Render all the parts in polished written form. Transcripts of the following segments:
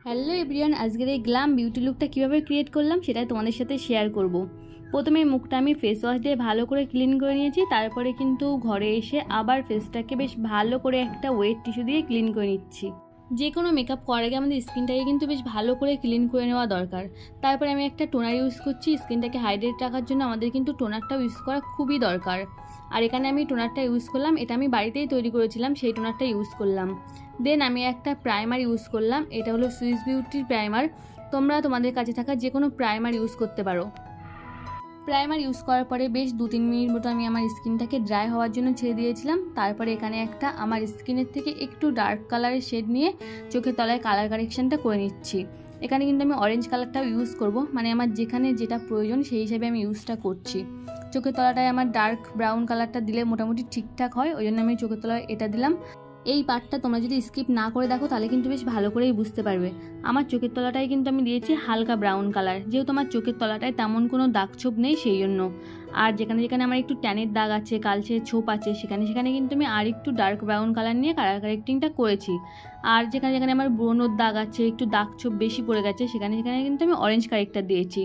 Hello everyone, আজকের এই glam beauty লুকটা কীভাবে ক্রিয়েট করলাম সেটাই তোমাদের সাথে শেয়ার করব। প্রথমে মুখটা আমি ফেস ওয়াশ দিয়ে ভালো করে ক্লিন করে নিয়েছি, তারপরে কিন্তু ঘরে এসে আবার ফেসটাকে বেশ ভালো করে একটা ওয়েট টিস্যু দিয়ে ক্লিন করে নিচ্ছি। যে কোনো মেকআপ করার আগে আমাদের স্কিনটাকে কিন্তু বেশ ভালো করে ক্লিন করে নেওয়া দরকার। তারপরে আমি একটা টোনার ইউজ করছি। স্কিনটাকে হাইড্রেট রাখার জন্য আমাদের কিন্তু টোনারটাও ইউজ করা খুবই দরকার। আর এখানে আমি টোনারটা ইউজ করলাম, এটা আমি বাড়িতেই তৈরি করেছিলাম, সেই টোনারটা ইউজ করলাম। দেন আমি একটা প্রাইমার ইউজ করলাম, এটা হলো সুইস বিউটির প্রাইমার। তোমরা তোমাদের কাছে থাকা যে কোনো প্রাইমার ইউজ করতে পারো। প্রাইমার ইউজ করার পরে বেশ 2-3 মিনিট মতো আমি আমার স্কিনটাকে ড্রাই হওয়ার জন্য ছেড়ে দিয়েছিলাম। তারপরে এখানে একটা আমার স্কিনের থেকে একটু ডার্ক কালারের শেড নিয়ে চোখের তলায় কালার কারেকশানটা করে নিচ্ছি। এখানে কিন্তু আমি অরেঞ্জ কালারটাও ইউজ করব, মানে আমার যেখানে যেটা প্রয়োজন সেই হিসাবে আমি ইউজটা করছি। চোখের তলাটায় আমার ডার্ক ব্রাউন কালারটা দিলে মোটামুটি ঠিকঠাক হয়, ওই জন্য আমি চোখের তলায় এটা দিলাম। এই পার্টটা তোমরা যদি স্কিপ না করে দেখো তাহলে কিন্তু বেশ ভালো করেই বুঝতে পারবে। আমার চোখের তলাটায় কিন্তু আমি দিয়েছি হালকা ব্রাউন কালার, যেহেতু আমার চোখের তলাটায় তেমন কোনো দাগ ছোপ নেই সেই জন্য। আর যেখানে যেখানে আমার একটু ট্যানের দাগ আছে, কালচে ছোপ আছে, সেখানে সেখানে কিন্তু আমি আর একটু ডার্ক ব্রাউন কালার নিয়ে কালার কারেক্টিংটা করেছি। আর যেখানে যেখানে আমার ব্রণের দাগ আছে, একটু দাগ ছোপ বেশি পড়ে গেছে, সেখানে সেখানে কিন্তু আমি অরেঞ্জ কারেক্টার দিয়েছি।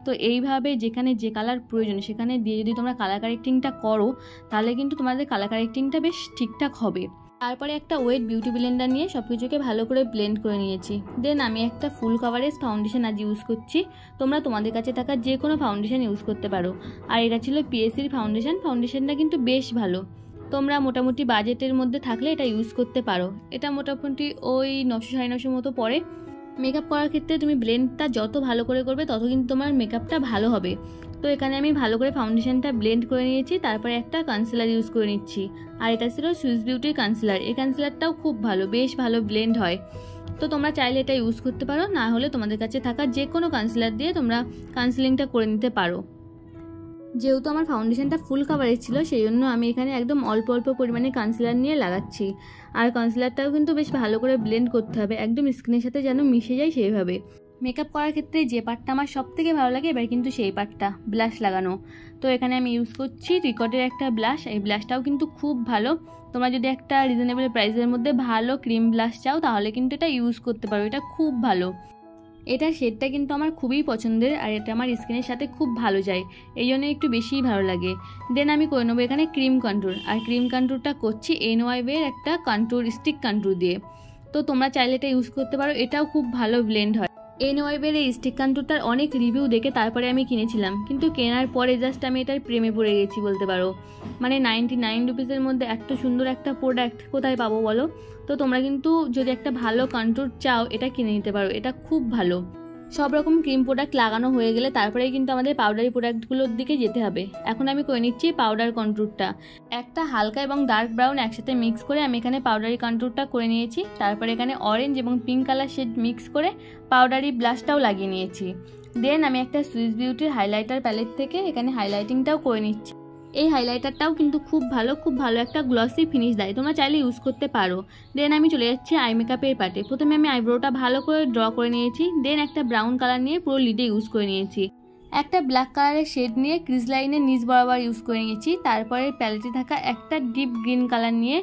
তো এইভাবে যেখানে যে কালার প্রয়োজন সেখানে দিয়ে যদি তোমরা কালার কারেক্টিংটা করো তাহলে কিন্তু তোমাদের কালার কারেক্টিংটা বেশ ঠিকঠাক হবে। তারপরে একটা ওয়েট বিউটি ব্লেন্ডার নিয়ে সব কিছুকে ভালো করে ব্লেন্ড করে নিয়েছি। দেন আমি একটা ফুল কাভারেজ ফাউন্ডেশন আজ ইউজ করছি। তোমরা তোমাদের কাছে থাকা যে কোনো ফাউন্ডেশন ইউজ করতে পারো। আর এটা ছিল পিএসসির ফাউন্ডেশন। ফাউন্ডেশনটা কিন্তু বেশ ভালো, তোমরা মোটামুটি বাজেটের মধ্যে থাকলে এটা ইউজ করতে পারো। এটা মোটামুটি ওই 900-950 মতো পড়ে। মেকআপ করার ক্ষেত্রে তুমি ব্লেন্ডটা যত ভালো করে করবে তত কিন্তু তোমার মেকআপটা ভালো হবে। তো এখানে আমি ভালো করে ফাউন্ডেশনটা ব্লেন্ড করে নিয়েছি, তারপরে একটা কনসিলার ইউজ করে নিচ্ছি। আর এটা ছিল সুইস বিউটির কনসিলার। এই কনসিলারটাও খুব ভালো, বেশ ভালো ব্লেন্ড হয়। তো তোমরা চাইলে এটা ইউজ করতে পারো, না হলে তোমাদের কাছে থাকা যে কোনো কনসিলার দিয়ে তোমরা কনসিলিংটা করে নিতে পারো। যেহেতু আমার ফাউন্ডেশনটা ফুল কাভারেজ ছিল সেই জন্য আমি এখানে একদম অল্প অল্প পরিমাণে কনসিলার নিয়ে লাগাচ্ছি। আর কনসিলারটাও কিন্তু বেশ ভালো করে ব্লেন্ড করতে হবে, একদম স্কিনের সাথে যেন মিশে যায় সেইভাবে। মেকআপ করার ক্ষেত্রে যে পার্টটা আমার সব থেকে ভালো লাগে এবার কিন্তু সেই পার্টটা, ব্লাশ লাগানো। তো এখানে আমি ইউজ করছি রিকটের একটা ব্লাশ। এই ব্লাশটাও কিন্তু খুব ভালো। তোমরা যদি একটা রিজনেবল প্রাইসের মধ্যে ভালো ক্রিম ব্লাশ চাও তাহলে কিন্তু এটা ইউজ করতে পারো, এটা খুব ভালো। এটার শেডটা কিন্তু আমার খুবই পছন্দের, আর এটা আমার স্কিনের সাথে খুব ভালো যায়, এই জন্য একটু বেশিই ভালো লাগে। দেন আমি করে নেবো এখানে ক্রিম কন্ট্রোল। আর ক্রিম কন্ট্রোলটা করছি NYB-এর একটা কন্ট্রোল স্টিক কন্ট্রোল দিয়ে। তো তোমরা চাইলে এটা ইউজ করতে পারো, এটাও খুব ভালো ব্লেন্ড হয়। NYB-এর এই স্টিক কন্ট্রোলটার অনেক রিভিউ দেখে তারপরে আমি কিনেছিলাম, কিন্তু কেনার পরে জাস্ট আমি এটার প্রেমে পড়ে গেছি বলতে পারো। মানে 99 রুপিসের মধ্যে এত সুন্দর একটা প্রোডাক্ট কোথায় পাবো বলো? তো তোমরা কিন্তু যদি একটা ভালো কন্ট্রোল চাও এটা কিনে নিতে পারো, এটা খুব ভালো। সব রকম ক্রিম প্রোডাক্ট লাগানো হয়ে গেলে তারপরেই কিন্তু আমাদের পাউডারি প্রোডাক্টগুলোর দিকে যেতে হবে। এখন আমি করে নিচ্ছি পাউডার কন্ট্রোলটা। একটা হালকা এবং ডার্ক ব্রাউন একসাথে মিক্স করে আমি এখানে পাউডারি কন্ট্রোলটা করে নিয়েছি। তারপরে এখানে অরেঞ্জ এবং পিঙ্ক কালার শেড মিক্স করে পাউডারি ব্লাশটাও লাগিয়ে নিয়েছি। দেন আমি একটা সুইস বিউটির হাইলাইটার প্যালেট থেকে এখানে হাইলাইটিংটাও করে নিচ্ছি। এই হাইলাইটারটাও কিন্তু খুব ভালো একটা গ্লসি ফিনিশ দেয়, তোমরা চাইলে ইউজ করতে পারো। দেন আমি চলে যাচ্ছি আই মেকআপের পার্টে। প্রথমে আমি আইব্রোটা ভালো করে ড্র করে নিয়েছি। দেন একটা ব্রাউন কালার নিয়ে পুরো লিডে ইউজ করে নিয়েছি। একটা ব্ল্যাক কালারের শেড নিয়ে ক্রিজ লাইনের নিচ বরাবর ইউজ করে নিয়েছি। তারপরে প্যালেটে থাকা একটা ডিপ গ্রিন কালার নিয়ে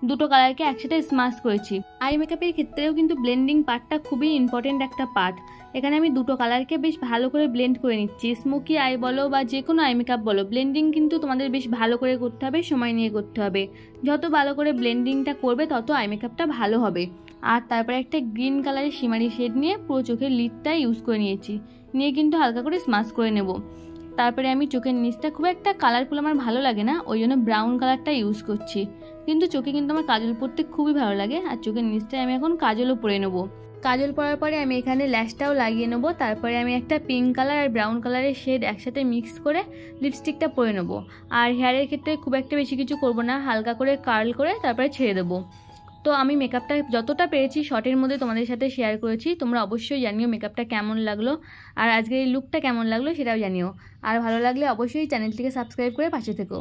দুটো কালারকে একসাথে স্মাশ করেছি। আই মেকআপের ক্ষেত্রেও কিন্তু ব্লেন্ডিং পার্টটা খুবই ইম্পর্টেন্ট একটা পার্ট। এখানে আমি দুটো কালারকে বেশ ভালো করে ব্লেন্ড করে নিচ্ছি। স্মোকি আই বলো বা যে কোনো আই মেকআপ বলো, ব্লেন্ডিং কিন্তু তোমাদের বেশ ভালো করে করতে হবে, সময় নিয়ে করতে হবে। যত ভালো করে ব্লেন্ডিংটা করবে তত আই মেকআপটা ভালো হবে। আর তারপরে একটা গ্রিন কালারের শিমারি শেড নিয়ে পুরো চোখের লিডটা ইউজ করে নিয়েছি, নিয়ে কিন্তু হালকা করে স্মাশ করে নেব। তারপরে আমি চোখের নিচটা খুব একটা কালারফুল আমার ভালো লাগে না, ওই জন্য ব্রাউন কালারটা ইউজ করছি। কিন্তু চোখে কিন্তু আমার কাজল পরতে খুবই ভালো লাগে। আর চোখের নিচটায় আমি এখন কাজলও পরে নেবো। কাজল পরার পরে আমি এখানে ল্যাশটাও লাগিয়ে নেবো। তারপরে আমি একটা পিঙ্ক কালার আর ব্রাউন কালারের শেড একসাথে মিক্স করে লিপস্টিকটা পরে নেবো। আর হেয়ারের ক্ষেত্রে খুব একটা বেশি কিছু করবো না, হালকা করে কার্ল করে তারপরে ছেড়ে দেবো। তো আমি মেকআপটা যতটা পেরেছি শর্টের মধ্যে তোমাদের সাথে শেয়ার করেছি। তোমরা অবশ্যই জানিও মেকআপটা কেমন লাগলো, আর আজকের এই লুকটা কেমন লাগলো সেটাও জানিও। আর ভালো লাগলে অবশ্যই চ্যানেলটিকে সাবস্ক্রাইব করে পাশে থেকো।